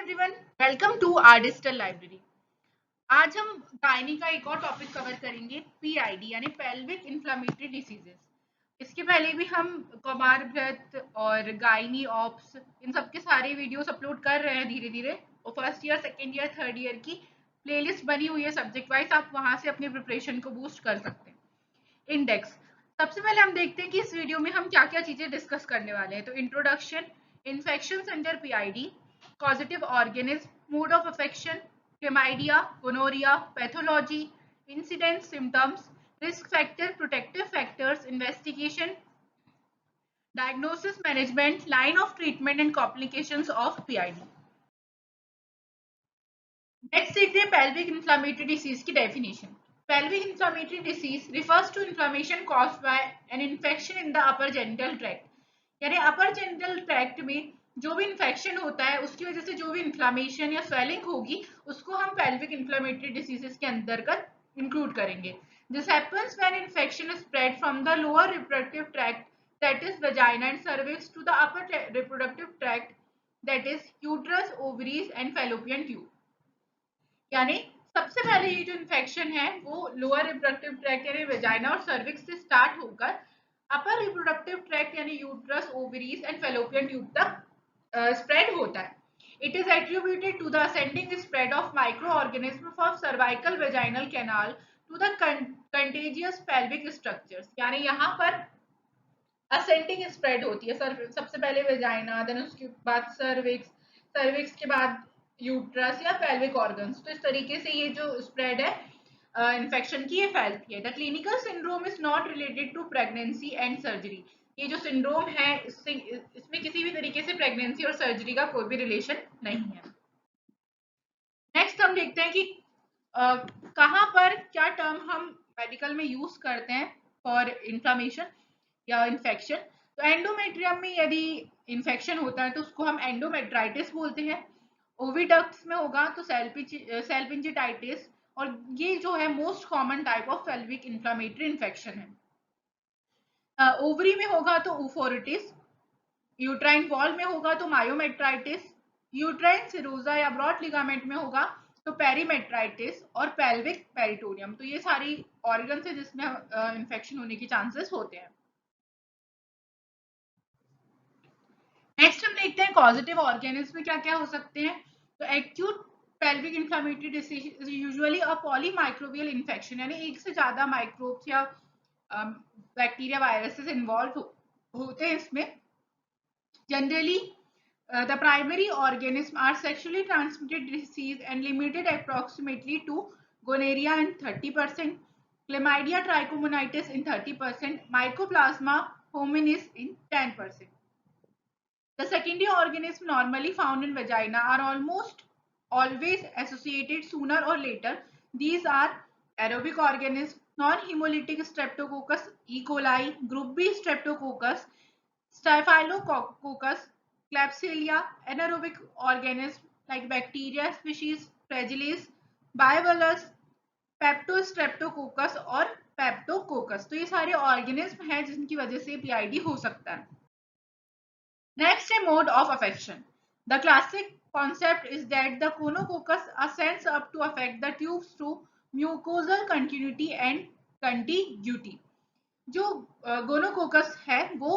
Everyone, welcome to our digital library. आज हम gynae का एक और टॉपिक कवर करेंगे, पीआईडी यानी पेल्विक इन्फ्लेमेटरी डिसीजेस। इसके पहले भी हम कौमार व्रत और गायनी ऑप्स इन सब के सारे वीडियोस अपलोड कर रहे हैं धीरे धीरे, और first year, second year, third year की प्लेलिस्ट बनी हुई है सब्जेक्ट वाइज, आप वहां से अपनी प्रिपरेशन को बूस्ट कर सकते हैं। इंडेक्स, सबसे पहले हम देखते हैं कि इस वीडियो में हम क्या क्या चीजें डिस्कस करने वाले हैं। तो introduction, infections under PID, causative organism, mode of affection, chlamydia, gonorrhea, pathology, incidence, symptoms, risk factor, protective factors, investigation, diagnosis, management, line of treatment and complications of PID. Next देखते हैं pelvic inflammatory disease की definition. Pelvic inflammatory disease refers to inflammation caused by an infection in the upper genital tract. यानी अपर genital tract में जो भी infection होता है उसकी वजह से जो भी इन्फ्लामेशन या स्वेलिंग होगी उसको हम पेल्विक इन्फ्लेमेटरी डिसीजेस के अंतर्गत इंक्लूड करेंगे. This happens when infection is spread from the lower reproductive tract that is vagina and cervix to the upper reproductive tract that is uterus, ovaries and fallopian tube. यानी सबसे पहले ये जो infection है वो लोअर रिप्रोडक्टिव ट्रैक्ट यानी vagina और cervix से स्टार्ट होकर अपर रिप्रोडक्टिव ट्रैक्ट यानी uterus, ovaries and fallopian tube तक स्प्रेड होता है. It is attributed to the ascending spread of microorganisms from cervical vaginal canal to the contagious pelvic structures. यानी यहाँ पर ascending spread होती है. सबसे पहले वेजाइना, देन उसके बाद सर्विक्स, सर्विक्स के बाद यूट्रस या पेल्विक ऑर्गन्स. तो इस तरीके से ये जो स्प्रेड है इन्फेक्शन की, ये फैलती है. The clinical syndrome is not related to pregnancy and surgery. ये जो सिंड्रोम है इसमें किसी भी तरीके से प्रेगनेंसी और सर्जरी का कोई भी रिलेशन नहीं है. नेक्स्ट हम देखते हैं कि कहाँ पर क्या टर्म हम मेडिकल में यूज करते हैं फॉर इंफ्लेमेशन या इन्फेक्शन. तो एंडोमेट्रियम में यदि इन्फेक्शन होता है तो उसको हम एंडोमेट्राइटिस बोलते हैं. ओविडक्ट्स में होगा तो सेल्पिंजिटाइटिस, और ये जो है most common type of pelvic inflammatory infection है. ओवरी में होगा तो ओफोरिटिस, यूट्राइन वॉल में होगा तो मायोमेट्राइटिस, यूट्राइन सिरोजा या ब्रॉड लिगामेंट में होगा तो पेरीमेट्राइटिस, और पेल्विक पेरिटोनियम. तो ये सारी ऑर्गन्स है जिसमें इन्फेक्शन होने के चांसेस होते हैं. नेक्स्ट हम देखते हैं कॉजेटिव ऑर्गेनिज्म में क्या क्या हो सकते हैं. तो acute pelvic inflammatory disease is usually a polymicrobial infection, यानी एक से ज्यादा माइक्रोब्स या बैक्टीरिया, वायरसेस इन्वॉल्व होते हैं इसमें. Generally the primary organisms are sexually transmitted disease and limited approximately to gonorrhea in 30%, chlamydia trichomoniasis in 30%, mycoplasma hominis in 10%. The secondary organisms normally found in vagina are almost always associated sooner or later. These are aerobic organisms, non-hemolytic streptococcus E. coli, group B streptococcus, staphylococcus, Klebsiella, anaerobic organisms like bacteria species Fragilis, Biobolus, Peptostreptococcus और Peptococcus. तो ये सारे organism हैं जिनकी वजह से PID हो सकता है. नेक्स्ट है mode of affection. The classic concept is that the gonococcus ascends up to affect the tubes through mucosal continuity and contiguity. जो गोनोकोकस है वो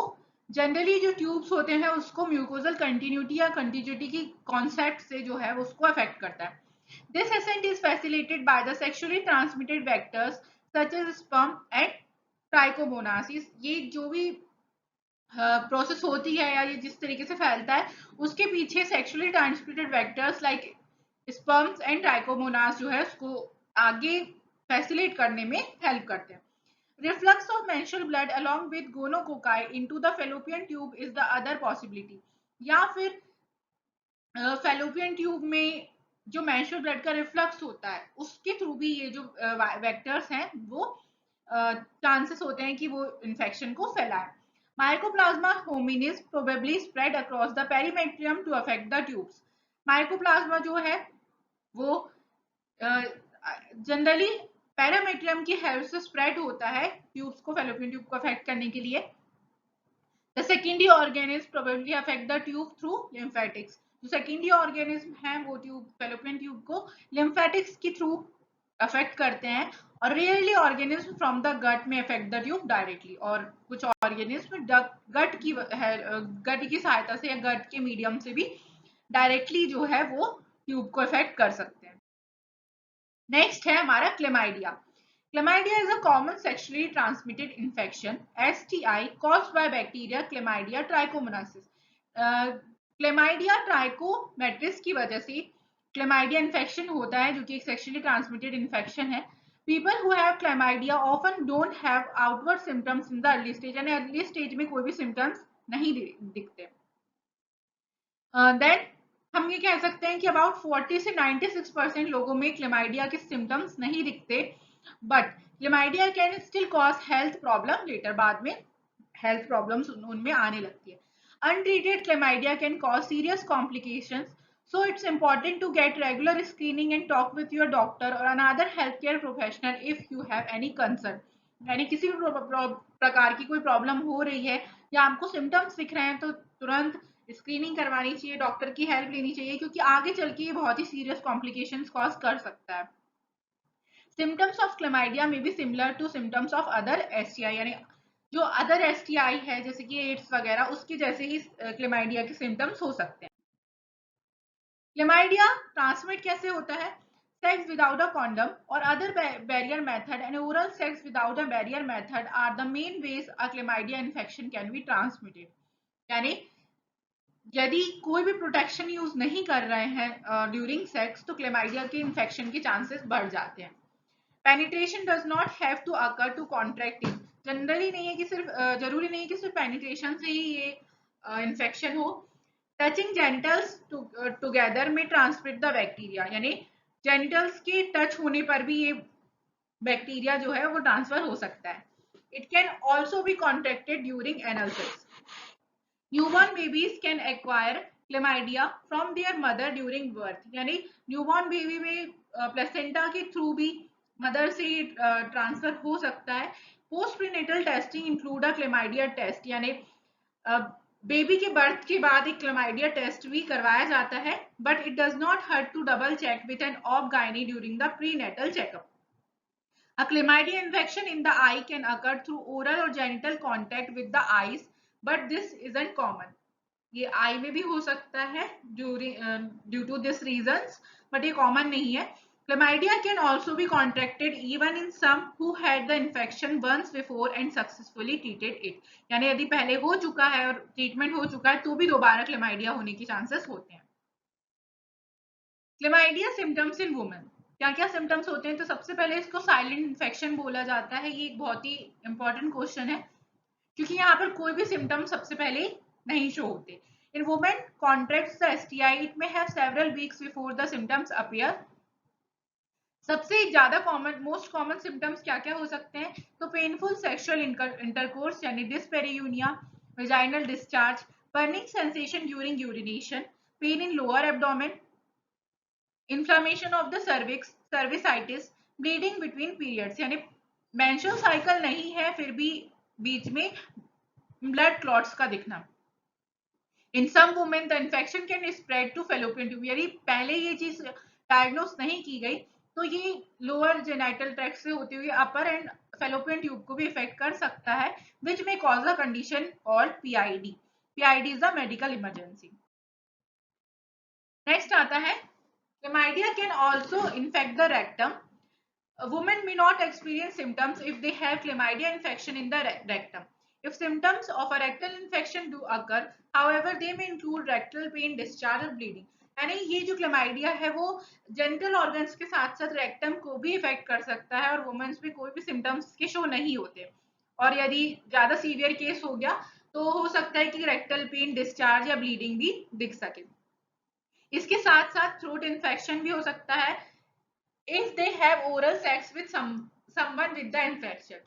जनरली जो ट्यूब्स होते हैं उसको म्यूकोजल कंटिन्यूटी या कंटिन्यूटी की कॉन्सेप्ट से जो है उसको अफेक्ट करता है. This ascent is facilitated by the sexually transmitted vectors such as sperm and trichomoniasis. ये जो भी प्रोसेस होती है या ये जिस तरीके से फैलता है उसके पीछे sexually transmitted vectors like sperms and trichomonas जो है उसको आगे फैसिलिटेट करने में हेल्प करते हैं. Reflux of menstrual blood along with gonococci into the fallopian tube is the other possibility. या फिर fallopian tube में जो menstrual blood का reflux होता है उसके थ्रू भी ये जो vectors हैं वो chances होते हैं कि वो infection को फैलाए. Mycoplasma hominis probably spread across the perimetrium to affect the tubes. Mycoplasma जो है वो जनरली पैरामेट्रियम की हेल्प से स्प्रेड होता है ट्यूब्स को, फैलोपियन ट्यूब को अफेक्ट करने के लिए. The secondary organism probably affect the tube through lymphatics. जो सेकेंडरी ऑर्गेनिज्म है वो ट्यूब, फैलोपियन ट्यूब को लिम्फेटिक्स के थ्रू अफेक्ट करते हैं, और rarely organism from the gut में अफेक्ट द ट्यूब डायरेक्टली, और कुछ ऑर्गेनिज्म गट की सहायता से या गट के मीडियम से भी डायरेक्टली जो है वो ट्यूब को अफेक्ट कर सकते हैं। नेक्स्ट है हमारा chlamydia. Chlamydia is a common sexually transmitted infection, STI, caused by bacteria Chlamydia trachomonasis। Chlamydia trachomatis की वजह से क्लेमाइडिया इन्फेक्शन होता है, जो कि एक सेक्सुअली ट्रांसमिटेड इन्फेक्शन है। People who have chlamydia often don't have outward symptoms in the early stage, यानी अर्ली स्टेज में कोई भी सिम्टम्स नहीं दिखते। देन हम ये कह सकते हैं कि अबाउट 40 से 96% लोगों में क्लेमाइडिया के सिम्टम्स नहीं दिखते, but chlamydia can still cause health problem later, बाद में हेल्थ प्रॉब्लम्स उनमें आने लगती है। Untreated chlamydia can cause serious complications, so it's important to get regular screening and talk with your doctor or another healthcare professional if you have any concern। यानी किसी भी प्रकार की कोई प्रॉब्लम हो रही है या आपको सिम्टम्स दिख रहे हैं तो तुरंत स्क्रीनिंग करवानी चाहिए, डॉक्टर की हेल्प लेनी चाहिए, क्योंकि आगे चल के ये बहुत ही सीरियस कॉम्प्लिकेशंस कॉज कर सकता है। Symptoms of chlamydia may be similar to symptoms of other STI, यानी जो अदर STI है जैसे कि एड्स वगैरह, उसके जैसे ही क्लेमाइडिया के सिम्टम्स हो सकते हैं। क्लेमाइडिया ट्रांसमिट कैसे होता है? सेक्स विदाउट अ कॉन्डम और other barrier method and oral sex without a barrier method are the main ways a chlamydia infection can be transmitted. यानी यदि कोई भी प्रोटेक्शन यूज नहीं कर रहे हैं ड्यूरिंग सेक्स तो क्लेमाइडिया के इन्फेक्शन के चांसेस बढ़ जाते हैं। Penetration does not have to occur to contract it. Generally नहीं है कि सिर्फ जरूरी नहीं है कि सिर्फ पेनिट्रेशन से ही ये इन्फेक्शन हो। टचिंग जेनिटल्स टुगेदर में ट्रांसमिट द बैक्टीरिया, यानी जेनिटल्स के टच होने पर भी ये बैक्टीरिया जो है वो ट्रांसफर हो सकता है। It can also be contracted during anal sex. Newborn babies can acquire chlamydia from their mother during birth, यानी न्यूबॉर्न बेबी में प्लेसेंटा के थ्रू भी मदर से ट्रांसफर हो सकता है। Post prenatal testing include a chlamydia test, यानी baby के बर्थ के बाद एक क्लेमाइडिया टेस्ट भी करवाया जाता है, but it does not hurt to double check with an ob gyn during the prenatal checkup. A chlamydia infection in the eye can occur through oral or genital contact with the eyes, but this isn't common। ये आई में भी हो सकता है due to this reasons, but ये common नहीं है। Chlamydia can also be contracted even in some who had the infection once before and successfully treated it। यानी यदि पहले हो चुका है और ट्रीटमेंट हो चुका है तो भी दोबारा क्लेमाइडिया होने के चांसेस होते हैं। क्लेमाइडिया सिम्टम्स इन वुमेन, क्या क्या सिम्टम्स होते हैं? तो सबसे पहले इसको साइलेंट इन्फेक्शन बोला जाता है। ये एक बहुत ही इंपॉर्टेंट क्वेश्चन है क्योंकि यहाँ पर कोई भी सिम्टम सबसे पहले नहीं शो होते। इन women contracts the STI, it may have several weeks before the symptoms appear. सबसे ज्यादा मोस्ट कॉमन सिम्टम्स क्या क्या हो सकते हैं? तो पेनफुल सेक्सुअल इंटरकोर्स यानी dyspareunia, vaginal discharge, burning sensation during urination, pain in lower abdomen, inflammation of the cervix, cervicitis, bleeding between periods, यानी मेंस्ट्रुअल साइकिल नहीं है फिर भी बीच में ब्लड क्लॉट्स का दिखना। In some women the infection can spread to fallopian tube, यदि पहले ये चीज डायग्नोस नहीं की गई तो ये लोअर जेनाइटल ट्रैक्ट से होती हुई अपर एंड फेलोपियन ट्यूब को भी इफेक्ट कर सकता है, विच में cause a condition called PID। PID is the medical emergency. Next आता है Chlamydia can also infect the rectum. A woman may not experience symptoms if they have chlamydia infection in the rectum. If symptoms of a rectal infection do occur, however, they may include rectal pain, discharge or bleeding। यानी ये जो chlamydia है वो genital organs के साथ साथ rectum को भी इफेक्ट कर सकता है और वुमेन्स में कोई भी सिम्टम्स के शो नहीं होते, और यदि ज्यादा सीवियर केस हो गया तो हो सकता है कि रेक्टल पेन, डिस्चार्ज या ब्लीडिंग भी दिख सके। इसके साथ साथ थ्रोट इन्फेक्शन भी हो सकता है if they have oral sex with someone with the infection.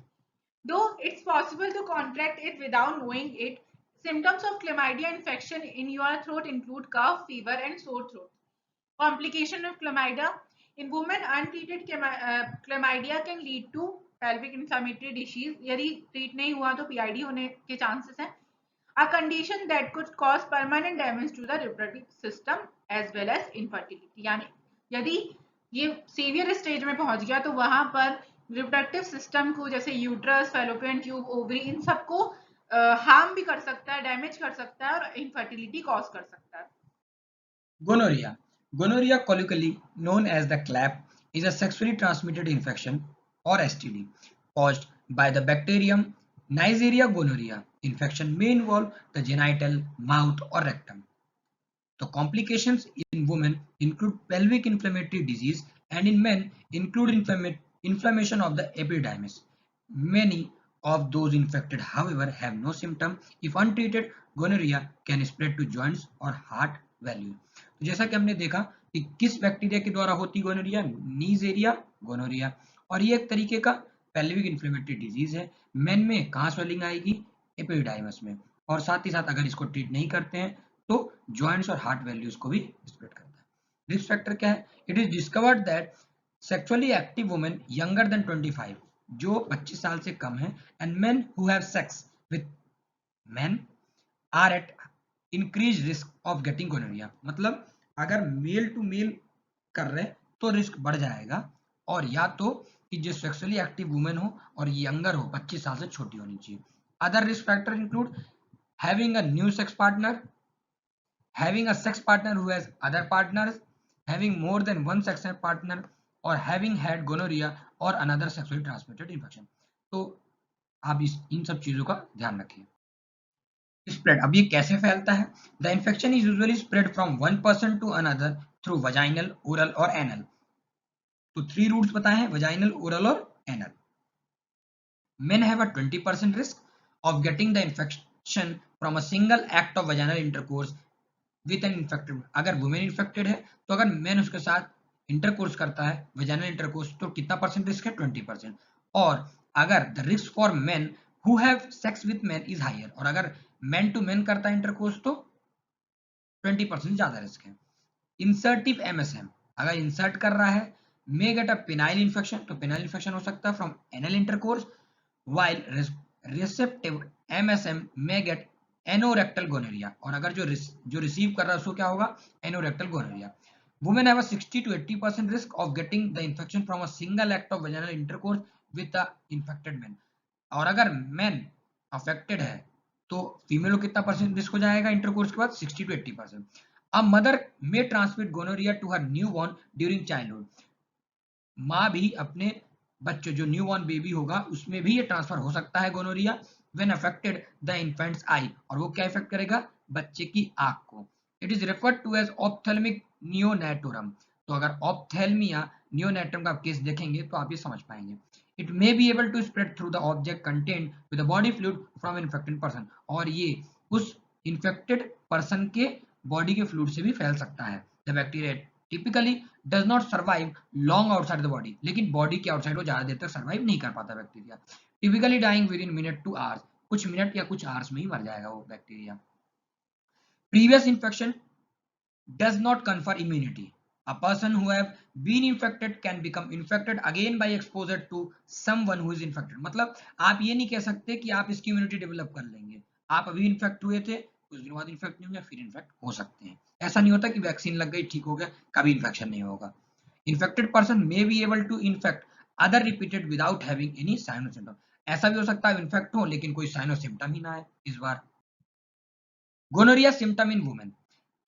Though it's possible to contract it without knowing it, symptoms of chlamydia infection in your throat include cough, fever, and sore throat. Complication of chlamydia in women untreated chlamydia can lead to pelvic inflammatory disease। यदि treat नहीं हुआ तो PID होने के chances हैं। a condition that could cause permanent damage to the reproductive system as well as infertility। यानी यदि ये सीवियर स्टेज में पहुंच गया तो वहां पर रिप्रोडक्टिव सिस्टम को, जैसे यूट्रस, फैलोपियन ट्यूब, ओवरी, इन सबको हार्म भी कर सकता है, डैमेज कर सकता है और इनफर्टिलिटी कॉज कर सकता है। Gonorrhea. Gonorrhea, colloquially known as the clap, is a sexually transmitted infection or STD caused by the bacterium Neisseria gonorrhea. Infection may involve the genital, mouth, or rectum. The complications in women include pelvic inflammatory disease, and in men include inflammation of the epididymis. Many of those infected, however, have no symptom. If untreated, gonorrhea can spread to joints or heart valve. तो जैसा कि हमने देखा कि किस bacteria के द्वारा होती गोनोरिया, नीजेरिया गोनोरिया, और ये एक तरीके का पेल्विक इन्फ्लेमेटरी डिजीज है। मेन में कहाँ स्वेलिंग आएगी? एपिडाइमस में। और साथ ही साथ अगर इसको ट्रीट नहीं करते हैं तो जॉइंट्स और हार्ट वैल्यूज को भी स्प्रेड करता है। रिस्क फैक्टर क्या है? It is discovered that sexually active women younger than 25, जो 25 साल से कम है, and men who have sex with men are at increase risk of getting gonorrhoea. मतलब अगर मेल टू मेल कर रहे तो रिस्क बढ़ जाएगा, और या तो कि जो सेक्सुअली एक्टिव वुमेन हो और यंगर हो, 25 साल से छोटी होनी चाहिए। Other risk factor include having a new sex partner, having a sex partner who has other partners, having more than one sexual partner, or having had gonorrhea or another sexually transmitted infection। तो आप इन सब चीजों का ध्यान रखिए। Spread, अब ये कैसे फैलता है? The infection is usually spread from one person to another through vaginal, oral और एनल। तो 3 रूट्स बताए हैं, वजाइनल, ओरल और anal. Men have a 20% risk of getting the infection from a single act of vaginal intercourse with an infected। अगर women infected है तो अगर man उसके साथ इंटरकोर्स करता है, वेजाइनल इंटरकोर्स, तो कितना परसेंट रिस्क है? 20%। और अगर the risk for men who have sex with men is higher, और अगर मैन टू मैन करता है इंटरकोर्स तो 20% ज्यादा रिस्क है। इंसर्टिव एमएसएम, अगर इंसर्ट कर रहा है, मे गेट अ पेनाइल इन्फेक्शन, तो पेनाइल इन्फेक्शन हो सकता है from anal intercourse, while receptive MSM may get anorectal gonorrhea, और अगर जो रिसीव कर रहा है उसको क्या होगा? anorectal gonorrhea। Women have a 60 to 80% risk of getting the infection from a single act of vaginal intercourse with the infected man, और अगर मैन अफेक्टेड है तो फीमेल को कितना परसेंट रिस्क हो जाएगा इंटरकोर्स के बाद? 60 to 80%। A mother may transmit gonorrhoea to her newborn during childhood. माँ भी अपने बच्चे, जो न्यूबॉर्न बेबी होगा, उसमें भी ये ट्रांसफर हो सकता है gonorrhoea. When affected the infants eye, और वो क्या इफेक्ट करेगा? बच्चे की आंख को। It is referred to as ophthalmic neonatorum. तो अगर ऑप्थेल्मिया नियोनेटोरम का केस देखेंगे तो आप ये समझ पाएंगे। It may be able to spread through the object contained with the body fluid from infected person, और ये उस इन्फेक्टेड पर्सन के बॉडी के फ्लूइड से भी फैल सकता है। The bacteria typically does not survive long outside the body, लेकिन बॉडी के आउटसाइड वो ज्यादा देर तक सर्वाइव नहीं कर पाता bacteria. Typically dying within minute to hours, कुछ मिनट या कुछ आवर्स में ही मर जाएगा वो bacteria. Previous infection does not confer immunity. A person who have been infected can become infected again by exposure to someone who is infected। मतलब आप ये नहीं कह सकते कि आप इसकी इम्यूनिटी डेवलप कर लेंगे। आप अभी इन्फेक्ट हुए थे, कुछ दिनों बाद इन्फेक्ट नहीं होंगे, फिर इन्फेक्ट हो सकते हैं। ऐसा नहीं होता कि वैक्सीन लग गई ठीक हो गया, कभी इन्फेक्शन नहीं होगा। Infected person may be able to infect other repeated without having any sign और सिम्टम। ऐसा भी हो सकता है इन्फेक्ट हो लेकिन कोई साइन और सिम्टम ही ना आए इस बार। Gonorrhoea symptom in women,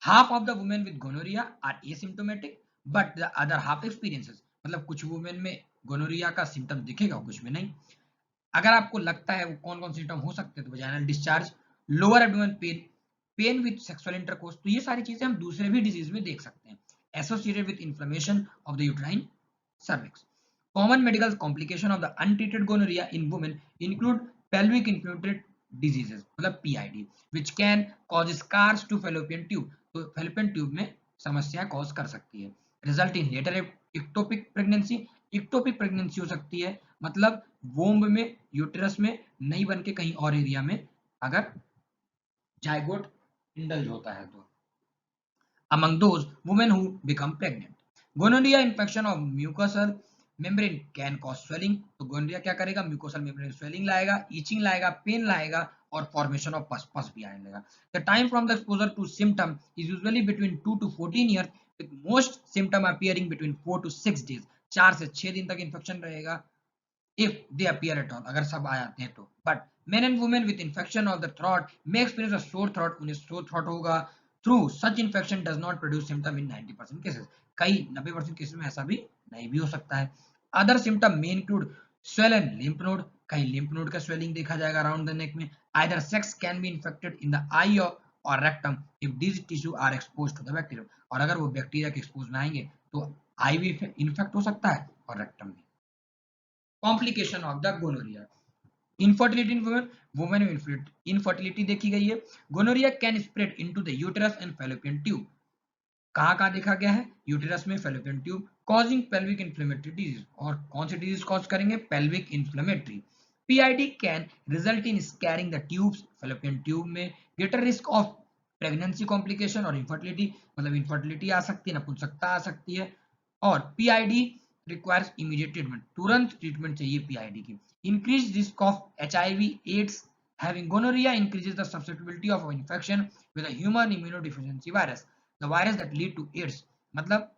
half of the women with gonorrhea are asymptomatic but the other half experiences। मतलब कुछ वुमेन में गोनोरिया का सिम्टम दिखेगा, कुछ में नहीं। अगर आपको लगता है वो कौन कौन सिम्टम हो सकते हैं, तो vaginal discharge, lower abdomen pain, pain with sexual intercourse, तो ये सारी चीजें हम दूसरे भी डिजीज में देख सकते हैं। Associated with inflammation of the uterine cervix. Common medical complication of the untreated gonorrhoea in women include pelvic inflammatory diseases, मतलब PID, which can cause scars to fallopian tube। तो fallopian tube में समस्या cause कर सकती है। Result in later ectopic pregnancy, ectopic pregnancy हो सकती है, मतलब वोम्ब में, यूटेरस में नहीं बन के कहीं और एरिया में अगर जाइगोट इंडल्ज होता है तो। among those women who become pregnant, gonorrhea infection of mucosal membrane can cause swelling। तो गोनोरिया क्या करेगा? म्यूकोसल मेम्ब्रेन स्वेलिंग लाएगा, ईचिंग लाएगा, पेन लाएगा, और फॉर्मेशन ऑफ पस भी आने लगा। The time from the exposure to symptom is usually between 2 to 14 year with most symptom appearing between 4 to 6 days. 4 से 6 दिन तक इन्फेक्शन रहेगा if they appear at all, अगर सब आ जाते हैं तो। but men and women with infection of the throat may experience a sore throat, उन्हें sore throat होगा। through such infection does not produce symptom in 90% cases, कई 90% cases में ऐसा भी नहीं भी हो सकता है। other symptom may include swollen lymph node, कहीं lymph node का swelling देखा जाएगा around the neck में। either sex can be infected in the eye or rectum if these tissue are exposed to the bacterium, और अगर वो bacteria के expose में आएंगे तो आई भी इन्फेक्ट हो सकता है और रेक्टम भी। Complication of the gonorrhoea, infertility in women में इनफर्टिलिटी देखी गई है। Gonorrhoea can spread into the uterus and fallopian tube, कहाँ देखा गया है, यूटेरस में, fallopian tube, causing pelvic inflammatory disease, और कौन सी डिजीज कॉज करेंगे, pelvic inflammatory. PID can result in scarring the tubes, fallopian tube में, greater risk of pregnancy complication और इनफर्टिलिटी, मतलब इनफर्टिलिटी आ सकती है, नपुंसकता आ सकती है। और पीआईडी रिक्वायर्स इमीडिएट ट्रीटमेंट, तुरंत ट्रीटमेंट चाहिए पीआईडी की। Increase risk of HIV AIDS, having gonorrhea increases the susceptibility of infection with a human immunodeficiency virus, the virus that lead to AIDS, मतलब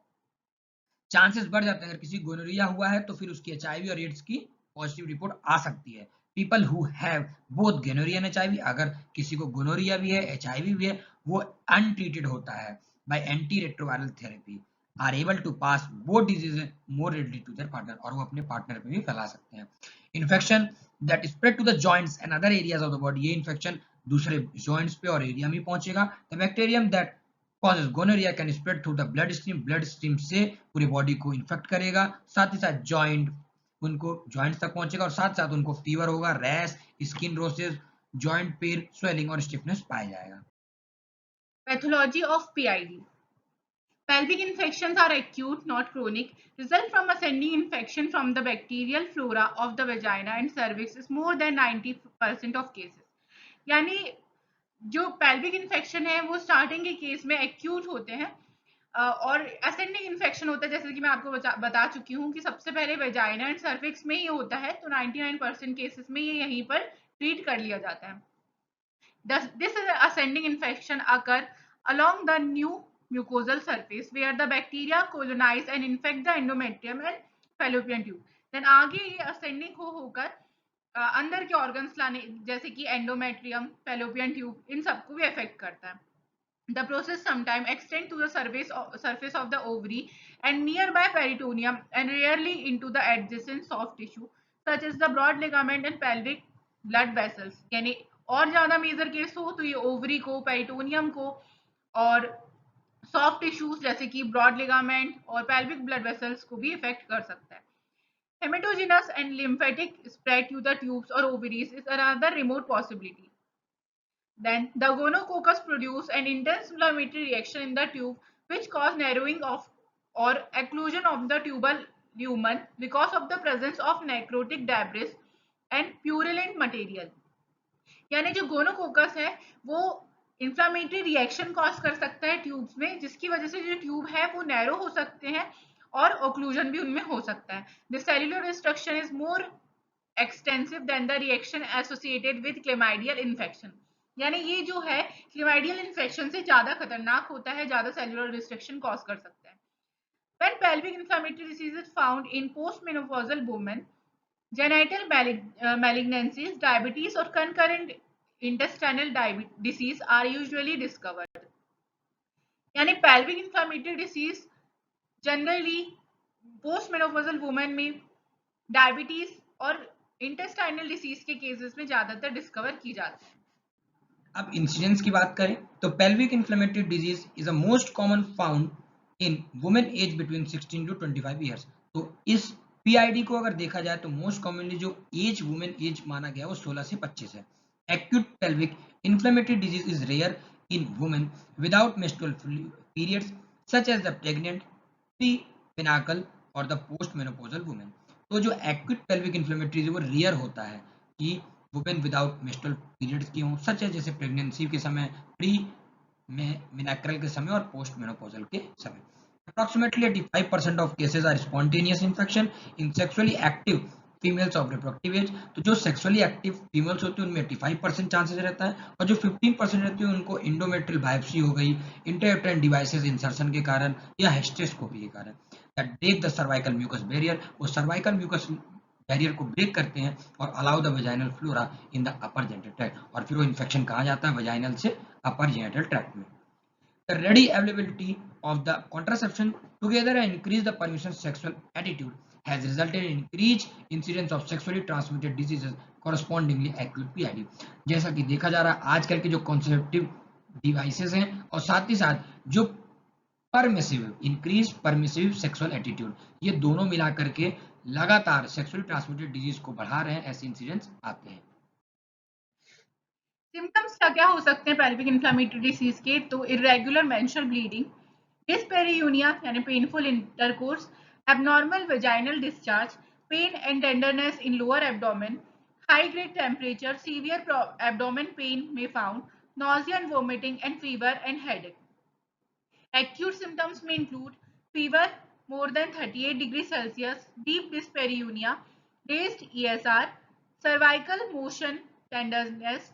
चांसेस बढ़ जाते हैं, अगर किसी गोनोरिया हुआ है तो फिर उसकी एचआईवी और एड्स की पॉजिटिव रिपोर्ट आ सकती है। People who have both gonorrhoea and HIV, अगर किसी को गोनोरिया भी है एचआईवी भी है, वो अनट्रीटेड होता है by anti retroviral therapy, are able to pass both diseases more readily to their partner, और वो अपने पार्टनर पे भी फैला सकते हैं। Infection that spread to the joints and other areas of the body, ये इन्फेक्शन दूसरे जॉइंट्स पे और एरिया में पहुंचेगा। The bacterium that causes gonorrhea can spread through the blood stream से पूरी बॉडी को इन्फेक्ट करेगा, साथ ही साथ जॉइंट, उनको जॉइंट्स तक पहुंचेगा और साथ साथ उनको फीवर होगा, rash, skin रोसेस, joint pain, swelling और स्टिफनेस पाया जाएगा। Pathology of PID, pelvic infections are acute, not chronic, result from ascending infection from the bacterial flora of the vagina and cervix is more than 90% of cases, यानी जो pelvic infection है वो starting के case में acute होते हैं और ascending infection होता है, जैसे कि मैं आपको बता चुकी हूँ कि सबसे पहले वेजाइना एंड सर्विक्स में ही होता है, तो 99% केसेस में ये यहीं पर ट्रीट कर लिया जाता है। This ascending infection occur along the new mucosal surface where the bacteria colonize and infect the endometrium and fallopian tube. Then आगे ये ascending होकर अंदर के ऑर्गन्स लाने, जैसे कि एंडोमेट्रियम, फैलोपियन ट्यूब, इन सबको भी अफेक्ट करता है। The process sometimes extend to the surface of the ovary and nearby peritoneum and rarely into the adjacent soft tissue such as the broad ligament and pelvic blood vessels, यानी और ज्यादा major case हो तो ये ovary को, peritoneum को और soft tissues जैसे कि ब्रॉड लिगामेंट और पेल्विक ब्लड वेसल्स को भी इफेक्ट कर सकता है। Hematogenous and lymphatic spread to the tubes or ovaries is another remote possibility. Then the gonococcus produce an intense inflammatory reaction in the tube which cause narrowing of or occlusion of the tubal lumen because of the presence of necrotic debris and purulent material. यानी जो gonococcus है वो inflammatory reaction cause कर सकता है tubes में, जिसकी वजह से जो ट्यूब है वो नैरो हो सकते हैं और ओक्लूजन भी उनमें हो सकता है। The cellular destruction is more extensive than the reaction associated with chlamydial infection, यानी ये जो है क्लेमाइडियल इन्फेक्शन से ज्यादा खतरनाक होता है, ज्यादा सेल्युलर डिस्ट्रक्शन कॉज कर सकता है। When pelvic inflammatory disease is found in postmenopausal women, genital malignancies, diabetes or concurrent intestinal disease are usually discovered. यानी pelvic inflammatory disease generally postmenopausal women में डायबिटीज और इंटेस्टाइनल डिसीज के cases में ज्यादातर discover की जाती है। अब इंसिडेंस की बात करें तो pelvic inflammatory disease is a most common found in women age between 16 to 25 years। तो इस PID को अगर देखा जाए तो मोस्ट कॉमनली जो एज वुमेन एज माना गया वो 16 से 25 है। Acute pelvic inflammatory disease is rare in women without menstrual periods such as the pregnant, premenstrual और the postmenopausal women। तो जो acute pelvic inflammatory है वो रेयर होता है कि वुमेन विदाउट मेंस्ट्रुअल पीरियड्स की हों, सच है जैसे प्रेगनेंसी के समय, प्री मेनाक्रल के समय और पोस्ट मेनोपॉजल के समय। Approximately 85% of cases are spontaneous infection in sexually active females of reproductive age, तो जो सेक्सुअली एक्टिव फीमेल्स होती है उनमें 85% चांसेस रहता है, और जो 15% रहती है उनको इंडोमेट्रियल बायोप्सी हो गई, इंट्रायूटेराइन डिवाइसेस इंसर्शन के कारण या हिस्टेरोस्कोपी के कारण, that break the cervical mucus barrier, वो सर्वाइकल म्यूकस बैरियर को ब्रेक करते हैं और allow the vaginal flora in the upper genital tract, और फिर वो इन्फेक्शन कहाँ जाता है, वेजाइनल से अपर जेनिटल ट्रैक्ट में। The ready availability of the contraception together and increase the permission sexual attitude has resulted in increased incidence of sexually transmitted diseases correspondingly acute PID। जैसा कि देखा जा रहा है आजकल के जो कॉन्सेप्टिव डिवाइसेस हैं और साथ ही साथ जो परमिसिव सेक्सुअल एटीट्यूड, ये दोनों मिला करके लगातार सेक्सुअली ट्रांसमिटेड डिजीज को बढ़ा रहे हैं, ऐसे इंसिडेंट्स आते हैं। सिम्टम्स क्या क्या हो सकते हैं पेल्विक इन्फ्लेमेटरी डिसीज के? तो इरेगुलर मेंस्ट्रुअल ब्लीडिंग, डिस्पेरियूनिया यानी painful intercourse, abnormal vaginal discharge, pain and tenderness in lower abdomen, high grade temperature, severe abdomen pain में found, nausea and vomiting and fever and headache. Acute symptoms may include fever more than 38 degrees Celsius, deep dyspareunia, raised ESR, cervical motion tenderness,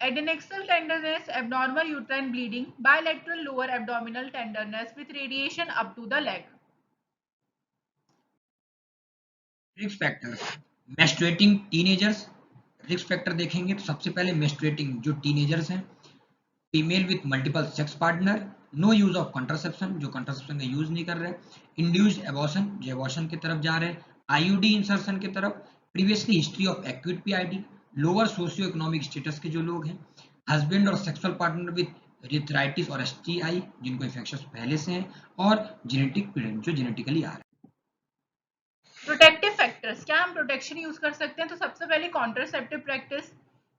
adnexal tenderness, abnormal uterine bleeding, bilateral lower abdominal tenderness with radiation up to the leg. Risk factors, menstruating teenagers, risk factor देखेंगे तो सबसे पहले menstruating जो teenagers हैं, female with multiple sex partner, no use of contraception, जो contraception का use नहीं कर रहे, इंड्यूस्ड एबॉर्शन, जो एबॉर्शन की तरफ जा रहे हैं, आईयूडी इंसर्शन की तरफ, previously history of acute PID, lower socio economic status के जो लोग हैं, हस्बैंड और सेक्सुअल पार्टनर विथ रिथराइटिस और एसटीआई जिनको इन्फेक्शन पहले से हैं, और जेनेटिक जो जेनेटिकली आ रहे हैं। प्रोटेक्टिव फैक्टर्स, क्या हम प्रोटेक्शन यूज कर सकते हैं? तो सबसे पहले contraceptive practice,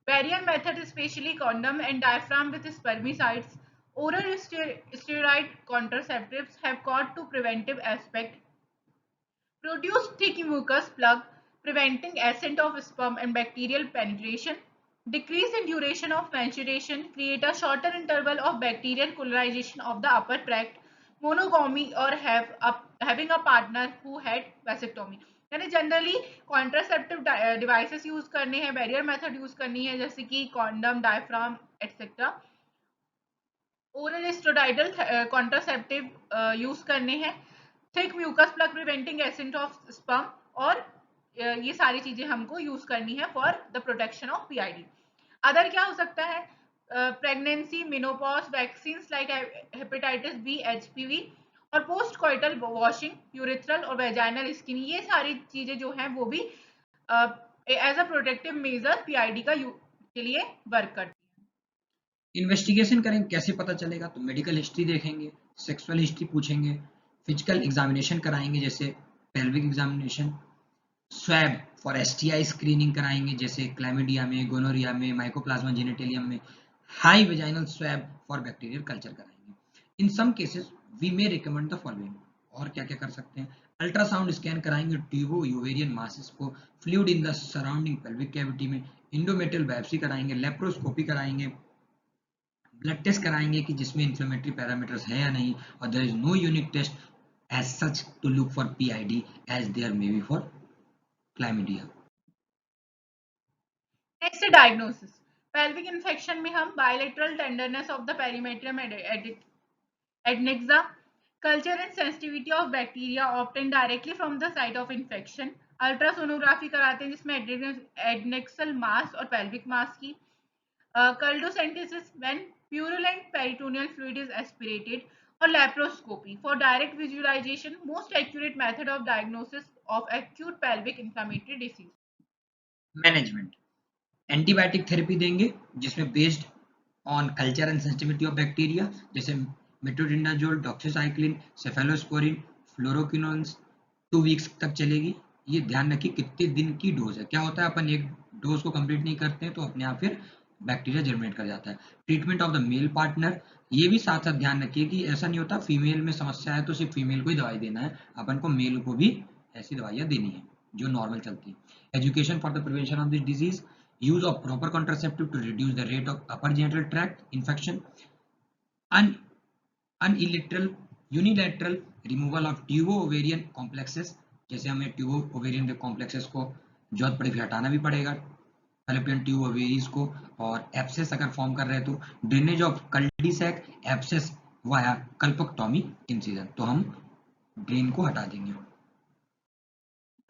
barrier method specially condom and diaphragm with स्पर्मिसाइड्स, oral steroid contraceptives have got to preventive aspect, produce thick mucus plug preventing ascent of sperm and bacterial penetration, decrease in duration of menstruation, create a shorter interval of bacterial colonization of the upper tract, monogamy or having a partner who had vasectomy। यानी generally contraceptive devices use करने हैं, barrier method use करनी है जैसे कि condom, diaphragm etcetera, oral steroidal contraceptive use करने हैं, thick mucus plug preventing ascent of sperm, और ये सारी चीजें हमको यूज करनी है for the protection of PID. Other क्या हो सकता है? Pregnancy, menopause, vaccine like hepatitis B, HPV, और पोस्ट कॉइटल वॉशिंग, यूरिथ्रल और वेजाइनल स्किन, ये सारी चीजें जो हैं वो भी as a protective measure PID के लिए वर्क करती है। इन्वेस्टिगेशन करेंगे, कैसे पता चलेगा? तो मेडिकल हिस्ट्री देखेंगे, सेक्सुअल हिस्ट्री पूछेंगे, फिजिकल एग्जामिनेशन कराएंगे जैसे pelvic examination, swab for STI screening कराएंगे जैसे क्लैमिडिया में, गोनोरिया में, माइकोप्लाज्मा जेनेटिलियम में, high vaginal swab for bacterial culture कराएंगे। In some cases we may recommend the following, और क्या क्या कर सकते हैं? अल्ट्रासाउंड स्कैन कराएंगे ट्यूबो यूवेरियन मासेस को, fluid in the surrounding pelvic cavity में, इंडोमेट्रियल बायोप्सी कराएंगे, लेप्रोस्कोपी कराएंगे, ब्लड टेस्ट कराएंगे कि जिसमें इन्फ्लेमेटरी पैरामीटर्स है या नहीं, और there is no unique test as such to look for PID as there may be for chlamydia. Next diagnosis, pelvic infection में हम bilateral tenderness of the perimetrium adnexa, culture and sensitivity of bacteria obtain directly from the site of infection, ultrasonography कराते हैं जिसमें adnexal mass और pelvic mass की, culdocentesis when purulent peritoneal fluid is aspirated, और laparoscopy for direct visualisation, most accurate method of diagnosis of acute pelvic inflammatory disease. Management, antibiotic therapy देंगे जिसमें based on culture and sensitivity of bacteria जैसे metronidazole, doxycycline, cephalosporin, fluoroquinolones 2 weeks तक चलेगी। ये ध्यान रखिए कितने दिन की डोज है। क्या होता है अपन एक डोज को कंप्लीट नहीं करते हैं तो अपने आप फिर बैक्टीरिया जर्मिनेट कर जाता है। Treatment of the male partner, ये भी साथ साथ ध्यान रखिए कि ऐसा नहीं होता फीमेल में समस्या है तो सिर्फ फीमेल को ही दवाई देना है, अपन को मेल को भी ऐसी दवाइयाँ देनी है जो नॉर्मल चलती है। Education for the prevention of this disease, use of proper contraceptive to reduce the rate of upper genital tract infection, unilateral removal of tubo ovarian complexes, जैसे हमें ट्यूबो ओवेरियन कॉम्प्लेक्सेस को जरूरत पड़े फिर हटाना भी पड़ेगा फैलोपियन ट्यूब ओवेरीज को। और एब्सेस अगर फॉर्म कर रहे हैं तो drainage of cul de sac abscess via colpotomy incision, तो हम ड्रेन को हटा देंगे।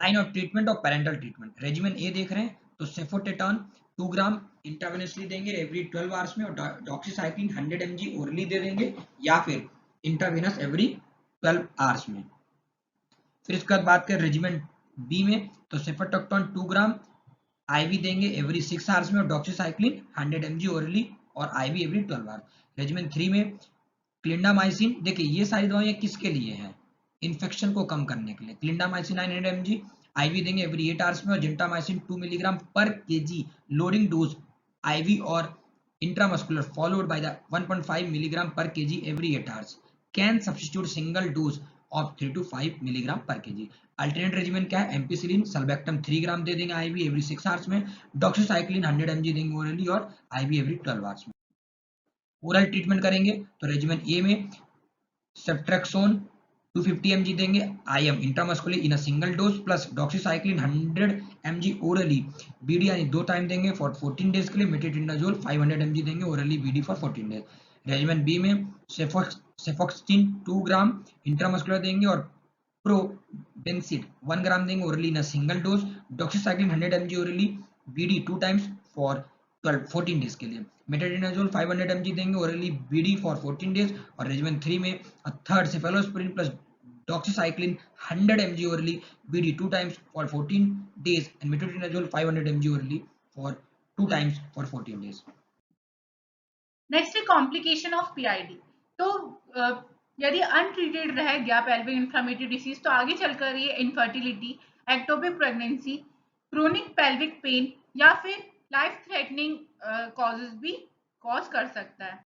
Line of treatment of parental treatment, regimen A देख रहे हैं तो सेफोटेटॉन 2 ग्राम इंट्रावेनसली देंगे एवरी 12 आवर्स में, और डॉक्सीसाइक्लिन 100 mg ओरली दे देंगे या फिर इंट्रावेनस एवरी 12 आवर्स में। फिर इसके बाद बात करें रेजिमेंट बी में तो सेफोटेक्टोन 2 ग्राम आईवी देंगे एवरी 6 आवर्स में, और डॉक्सीसाइक्लिन 100 mg ओरली और आईवी एवरी 12 आवर्स। रेजिमेंट 3 में क्लिंडामाइसिन, देखिए ये सारी दवाइयां किसके लिए हैं, इन्फेक्शन को कम करने के लिए। क्लिंडामाइसिन 900 mg आईवी देंगे एवरी 8 आवर्स में, और gentamicin 2 milligram per KG loading dose IV और intramuscular followed by the 1.5 milligram per KG every 8 hours. Can substitute single dose of 3 to 5 milligram per KG. Alternate regimen क्या है, ampicillin sulbactam 3 gram दे देंगे IV every 6 hours में, doxycycline 100 mg देंगे orally और IV every 12 hours में। Oral treatment करेंगे तो रेजिमेन ए में सेफ्ट्रेक्सोन 250 mg देंगे IM intramuscular in a single dose plus doxycycline 100 mg orally BD यानी 2 टाइम देंगे फॉर 14 डेज के लिए। मेट्रोटिडाजोल 500 mg देंगे orally BD for 14 days. Regimen B में सेफोक्सिन 2 ग्राम इंट्रामस्कुलर देंगे और प्रोबेंसिड 1 ग्राम देंगे orally in a single dose. Doxycycline 100 mg orally BD 2 times for 14 days के लिए। मेट्रोटिडाजोल 500 mg देंगे ओरली बीडी फॉर 14 डेज। और रेजिमेन 3 में third cephalosporin plus doxycycline 100 mg orally BD 2 times for 14 days and metronidazole 500 mg orally for 2 times for 14 days. Next है complication of PID. तो यदि untreated रह गया पेल्विक इन्फ्लेमेटरी डिसीज तो आगे चलकर ये infertility, ectopic pregnancy, chronic pelvic pain या फिर लाइफ थ्रेटनिंग कॉजेज भी कॉज कर सकता है।